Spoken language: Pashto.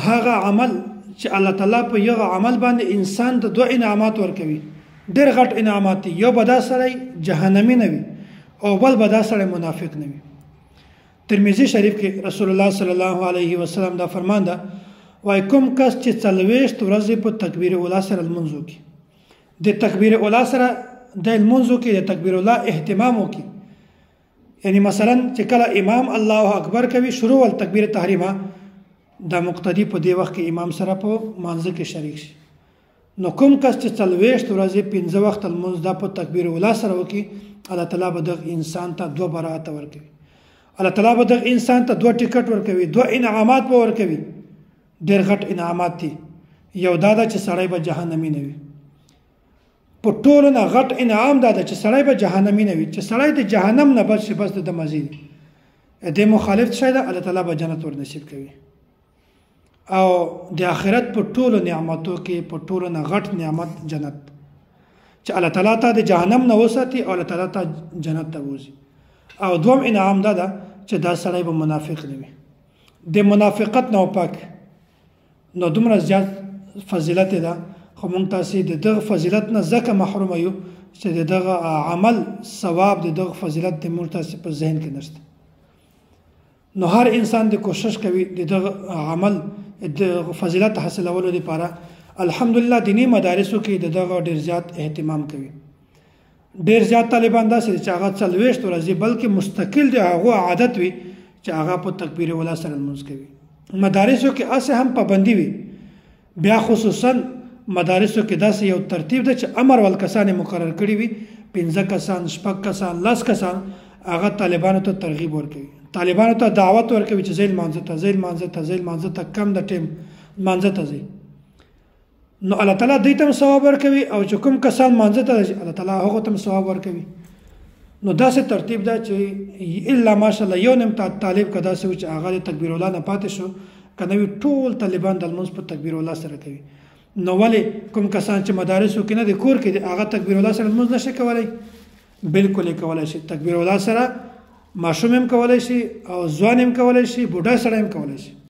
هغه عمل چې الله تعالی په یو عمل باندې انسان ته دوه انعامات ورکوي، ډېر غټ انعامات دي. یو به دا سړی جهنمي نه وي او بل به دا سړی منافق نه وي. ترمذي شریف کې رسول الله صلی الله علیه وسلم دا فرمان ده، وای کوم کس چې 40 ورځې په تکبیر اوله سره لمونځ وکړي، د تکبیر اوله سره د لمونځ وکړي، د تکبیر اوله اهتمام وکړي. یعنی مثلا چې کله امام الله اکبر کوي شروع ول تکبیر تحریمه، دا مقتدی په دی وخت کې امام سره په مانځه کې شریک شي. نو کوم کس چې 40 ورځې 15 وخت لمونځ دا په تکبیر اوله سره وکړي، الله تعالی به دغه انسان ته 2 برات ورکوي. الله تعالی به دغه انسان ته 2 ټیکټ ورکوي، 2 انعامات به ورکوي، ډېر غټ انعامات دي. یو دا ده چې سړی به جهنمي نه وي. په ټولو نه غټ انعام دا ده چې سړی به جهنمي نه وي، چې سړی د جهنم نه بچ شي، بس د مزید د مخالف شي ده، الله تعالی به جنت ور نصیب کوي. او د آخرت په ټولو نعمتو کې په ټولو نه غټ نعمت جنت، چې الله تعالی ته د جهنم نه وساتي او الله تعالی ته جنت ته وځي. او دوم انعام دا ده چې دا سړی به منافق نه وي، د منافقت نه پاک. نو دومره زیات فضیلت ده، خو مونږ تاسې د دغه فضیلت نه ځکه محروم یو چې د دغه عمل ثواب د دغه فضیلت د مونږ تاسې په ذهن کې نشته. نو هر انسان د کوشش کوي د دغه عمل د فضیلت حاصلولو لپاره. الحمدلله دینی مدارسو کې د دغه ډېر زیات اهتمام کوي. ډېر زیات طالبان داسې چې هغه 40 ورځې بلکې مستقل د هغو عادت وي چې هغه په تکبیر اوله سره لمونځ کوي. مدارسو کې اسه هم پابندي وي، بیا خصوصا مدارسو کې داسې یو ترتیب ده چې امر ول کسان مقرر کړي وي، 15 کسان، 6 کسان، 10 کسان، هغه طالبانو ته ترغیب ورکوي، طالبانو ته دعوت ورکوي چې ځئ لمانځه ته، ځئ لمانځه ته، ځئ لمانځه ته، کم د ټیم لمانځه ته ځئ. نو الله تعالی دوی ته ثواب ورکوي، او چې کوم کسان لمانځه ته ځي الله تعالی هغه ته ثواب ورکوي. نو داسې ترتیب ده چې الا ماشاءالله یو نیم طالب که داسې و چې هغه د تکبیر اوله نه پاتې شو، که نه وي ټول طالبان د لمونځ په تکبیر اوله سره کوي. نو ولې کوم کسان چې مدارسو کې نه دي، کور کې دي، هغه تکبیر اوله سره لمونځ نشي کولی؟ بالکل یې کولی شي. تکبیر اوله سره ماشوم هم کولی شي او ځوان هم کولی شي، بوډا سړی هم کولی شي.